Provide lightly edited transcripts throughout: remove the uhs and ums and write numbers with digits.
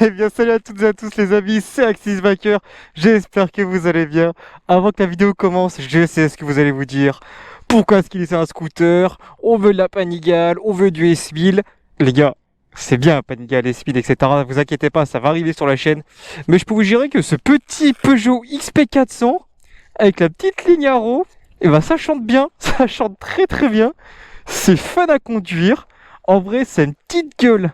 Eh bien salut à toutes et à tous les amis, c'est Axis Backer, j'espère que vous allez bien. Avant que la vidéo commence, je sais ce que vous allez vous dire. Pourquoi est-ce qu'il est un scooter? On veut de la Panigale, on veut du S1000. Les gars, c'est bien Panigale, S1000, etc. Vous inquiétez pas, ça va arriver sur la chaîne. Mais je peux vous jurer que ce petit Peugeot XP400, avec la petite ligne Arrow, eh ben ça chante bien, ça chante très très bien. C'est fun à conduire. En vrai, c'est une petite gueule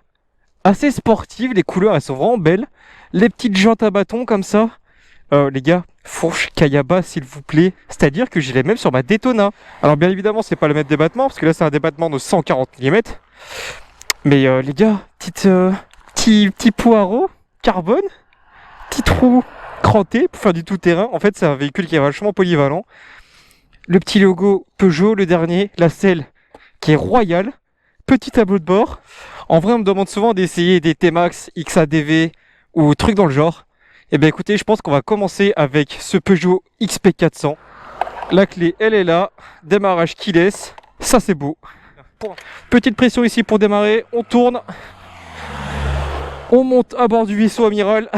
assez sportive, les couleurs elles sont vraiment belles. Les petites jantes à bâton comme ça. Les gars, fourche Kayaba s'il vous plaît. C'est-à-dire que je l'ai même sur ma Daytona. Alors bien évidemment c'est pas le même débattement, parce que là c'est un débattement de 140 mm. Mais les gars, petit poireau, carbone, petit trou cranté pour faire du tout-terrain. En fait c'est un véhicule qui est vachement polyvalent. Le petit logo Peugeot, le dernier, la selle qui est royale. Petit tableau de bord. En vrai, on me demande souvent d'essayer des T-Max, XADV ou trucs dans le genre. Et bien écoutez, je pense qu'on va commencer avec ce Peugeot XP400. La clé, elle est là. Démarrage qui laisse. Ça, c'est beau. Petite pression ici pour démarrer. On tourne. On monte à bord du vaisseau amiral.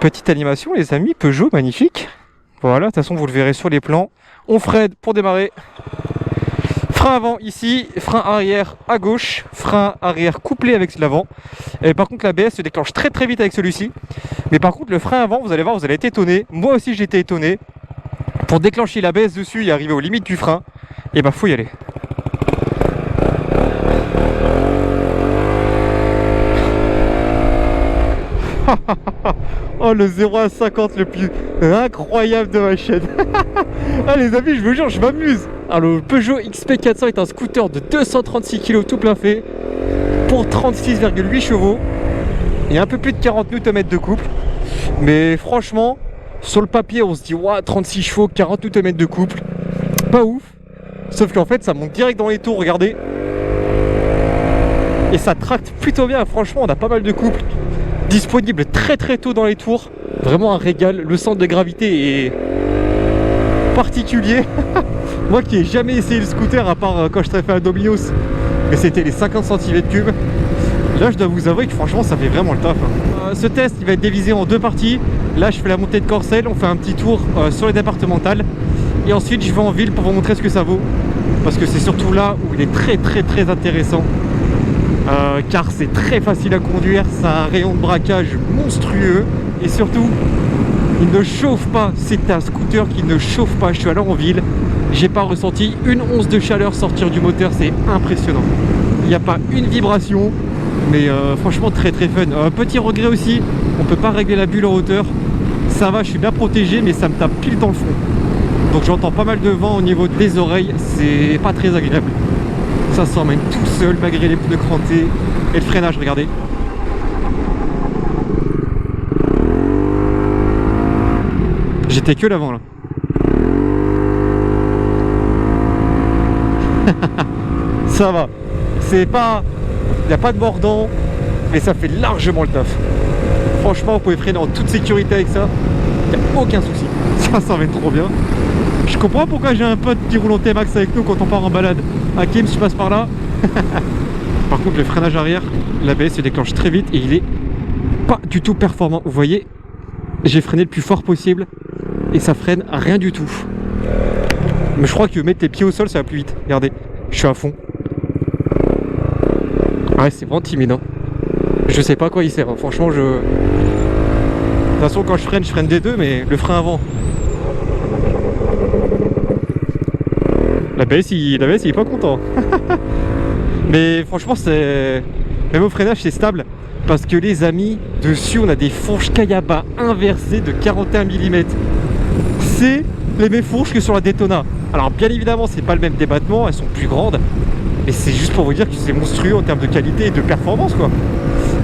Petite animation, les amis. Peugeot, magnifique. Voilà, de toute façon, vous le verrez sur les plans. On freine pour démarrer. Frein avant ici, frein arrière à gauche, frein arrière couplé avec l'avant. Et par contre l'ABS se déclenche très très vite avec celui-ci. Mais par contre le frein avant, vous allez voir, vous allez être étonné. Moi aussi j'ai été étonné. Pour déclencher l'ABS dessus et arriver aux limites du frein, et bah faut y aller. Oh le 0 à 50 le plus incroyable de ma chaîne. Ah les amis, je vous jure, je m'amuse. Alors le Peugeot XP400 est un scooter de 236 kg tout plein fait pour 36,8 chevaux et un peu plus de 40 Nm de couple. Mais franchement, sur le papier on se dit waouh, 36 chevaux, 40 Nm de couple, pas ouf. Sauf qu'en fait ça monte direct dans les tours, regardez. Et ça tracte plutôt bien, franchement on a pas mal de couple. Disponible très très tôt dans les tours. Vraiment un régal. Le centre de gravité est particulier. Moi qui ai jamais essayé le scooter à part quand je fait à Domino's, mais c'était les 50 cm3. Là je dois vous avouer que franchement ça fait vraiment le taf. Ce test il va être divisé en deux parties. Là je fais la montée de Corcelles, on fait un petit tour sur les départementales. Et ensuite je vais en ville pour vous montrer ce que ça vaut. Parce que c'est surtout là où il est très très très intéressant. Car c'est très facile à conduire, ça a un rayon de braquage monstrueux et surtout il ne chauffe pas, c'est un scooter qui ne chauffe pas. Je suis allé en ville, j'ai pas ressenti une once de chaleur sortir du moteur, c'est impressionnant. Il n'y a pas une vibration, mais franchement très très fun. Petit regret aussi, on peut pas régler la bulle en hauteur, ça va, je suis bien protégé mais ça me tape pile dans le fond. Donc j'entends pas mal de vent au niveau des oreilles, c'est pas très agréable. Ça s'emmène tout seul malgré les pneus crantés et le freinage, regardez. J'étais que l'avant là. Ça va. C'est pas... Il n'y a pas de mordant, mais ça fait largement le taf. Franchement, vous pouvez freiner en toute sécurité avec ça. Il n'y a aucun souci. Ça s'emmène trop bien. Je comprends pourquoi j'ai un pote qui roule en T-Max avec nous quand on part en balade. Hakim, tu passes par là. Par contre, le freinage arrière, l'ABS se déclenche très vite et il est pas du tout performant. Vous voyez, j'ai freiné le plus fort possible et ça freine rien du tout. Mais je crois que mettre les pieds au sol, ça va plus vite. Regardez, je suis à fond. Ouais, c'est vraiment timide. Hein. Je sais pas à quoi il sert. Hein. Franchement, De toute façon, quand je freine des deux, mais le frein avant. L'ABS il est pas content. Mais franchement c'est... Même au freinage c'est stable. Parce que les amis, dessus on a des fourches Kayaba inversées de 41 mm. C'est les mêmes fourches que sur la Daytona. Alors bien évidemment c'est pas le même débattement, elles sont plus grandes. Mais c'est juste pour vous dire que c'est monstrueux en termes de qualité et de performance quoi.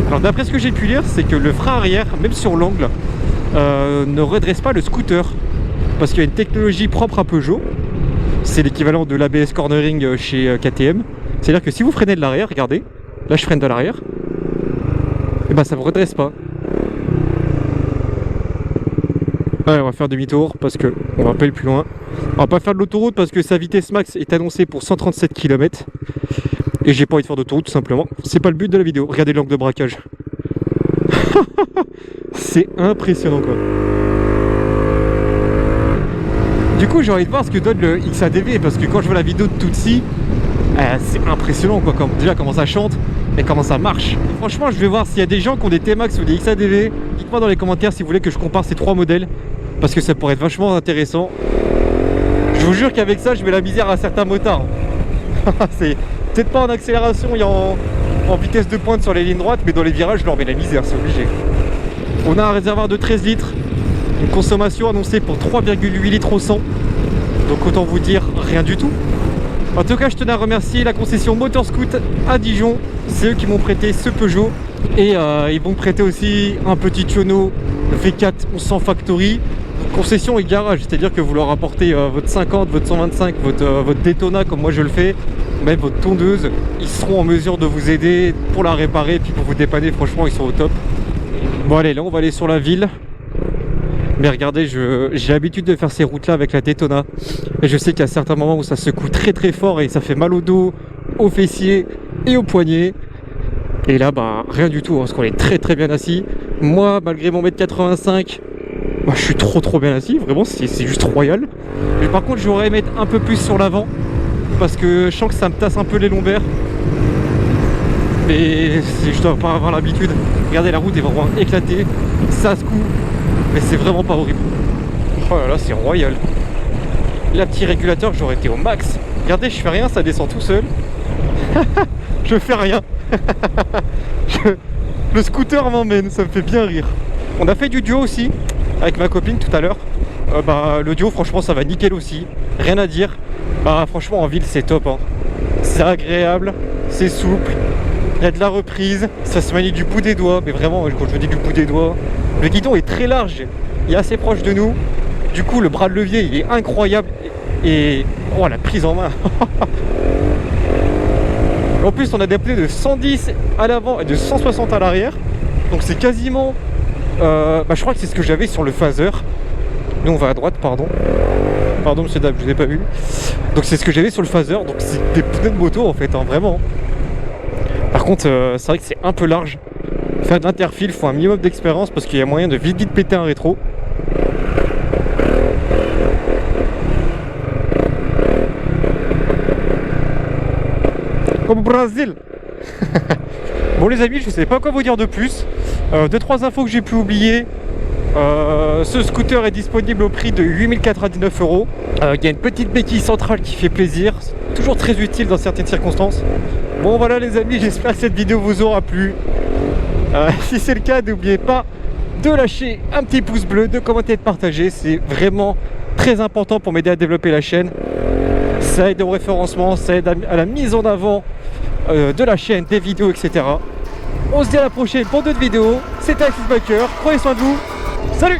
Alors d'après ce que j'ai pu lire, c'est que le frein arrière, même sur l'angle, ne redresse pas le scooter. Parce qu'il y a une technologie propre à Peugeot. C'est l'équivalent de l'ABS cornering chez KTM. C'est-à-dire que si vous freinez de l'arrière, regardez, là je freine de l'arrière, et ben ça ne vous redresse pas. Ouais, on va faire demi-tour parce que on va pas aller plus loin. On va pas faire de l'autoroute parce que sa vitesse max est annoncée pour 137 km. Et j'ai pas envie de faire d'autoroute tout simplement. C'est pas le but de la vidéo. Regardez l'angle de braquage. C'est impressionnant quoi. Du coup j'ai envie de voir ce que donne le XADV parce que quand je vois la vidéo de Tootsie, c'est impressionnant quoi, déjà comment ça chante et comment ça marche. Et franchement je vais voir s'il y a des gens qui ont des T-Max ou des XADV. Dites-moi dans les commentaires si vous voulez que je compare ces trois modèles parce que ça pourrait être vachement intéressant. Je vous jure qu'avec ça je mets la misère à certains motards. C'est peut-être pas en accélération et en vitesse de pointe sur les lignes droites, mais dans les virages je leur mets la misère, c'est obligé. On a un réservoir de 13 litres, une consommation annoncée pour 3,8 litres au 100. Donc autant vous dire rien du tout. En tout cas je tenais à remercier la concession Motorscoot à Dijon. C'est eux qui m'ont prêté ce Peugeot. Et ils vont me prêter aussi un petit tionneau V4 1100 Factory. Concession et garage, c'est-à-dire que vous leur apportez votre 50, votre 125, votre Daytona comme moi je le fais, même votre tondeuse, ils seront en mesure de vous aider pour la réparer et puis pour vous dépanner. Franchement ils sont au top. Bon allez, là on va aller sur la ville. Mais regardez, j'ai l'habitude de faire ces routes là avec la Daytona et je sais qu'il y a certains moments où ça secoue très très fort et ça fait mal au dos, aux fessiers et aux poignets. Et là bah rien du tout, hein, parce qu'on est très très bien assis. Moi malgré mon 1m85, bah, je suis trop bien assis, vraiment c'est juste royal. Mais par contre j'aurais aimé être un peu plus sur l'avant parce que je sens que ça me tasse un peu les lombaires. Mais je dois pas avoir l'habitude. Regardez, la route est vraiment éclatée, ça secoue, mais c'est vraiment pas horrible. Oh là là, c'est royal. Là, petit régulateur, j'aurais été au max. Regardez, je fais rien, ça descend tout seul. Je fais rien. Le scooter m'emmène, ça me fait bien rire. On a fait du duo aussi avec ma copine tout à l'heure. Le duo franchement ça va nickel aussi, rien à dire. Bah franchement en ville c'est top hein. C'est agréable, c'est souple, il y a de la reprise, ça se manie du bout des doigts. Mais vraiment quand je dis du bout des doigts, le guidon est très large, il est assez proche de nous. Du coup le bras de levier il est incroyable. Et oh la prise en main. En plus on a des pneus de 110 à l'avant et de 160 à l'arrière. Donc c'est quasiment je crois que c'est ce que j'avais sur le Phaser. Nous on va à droite, pardon monsieur dame, je vous ai pas vu. Donc c'est ce que j'avais sur le Phaser, donc c'est des pneus de moto en fait, hein, vraiment. Par contre c'est vrai que c'est un peu large. Faire de l'interfile, il faut un minimum d'expérience parce qu'il y a moyen de vite péter un rétro. Comme au Brésil. Bon les amis, je sais pas quoi vous dire de plus. 2-3 infos que j'ai pu oublier. Ce scooter est disponible au prix de 8099 €. Il y a une petite béquille centrale qui fait plaisir, toujours très utile dans certaines circonstances. Bon voilà les amis, j'espère que cette vidéo vous aura plu. Si c'est le cas, n'oubliez pas de lâcher un petit pouce bleu, de commenter et de partager. C'est vraiment très important pour m'aider à développer la chaîne. Ça aide au référencement, ça aide à la mise en avant de la chaîne, des vidéos, etc. On se dit à la prochaine pour d'autres vidéos. C'était Axis Biker, prenez soin de vous, salut!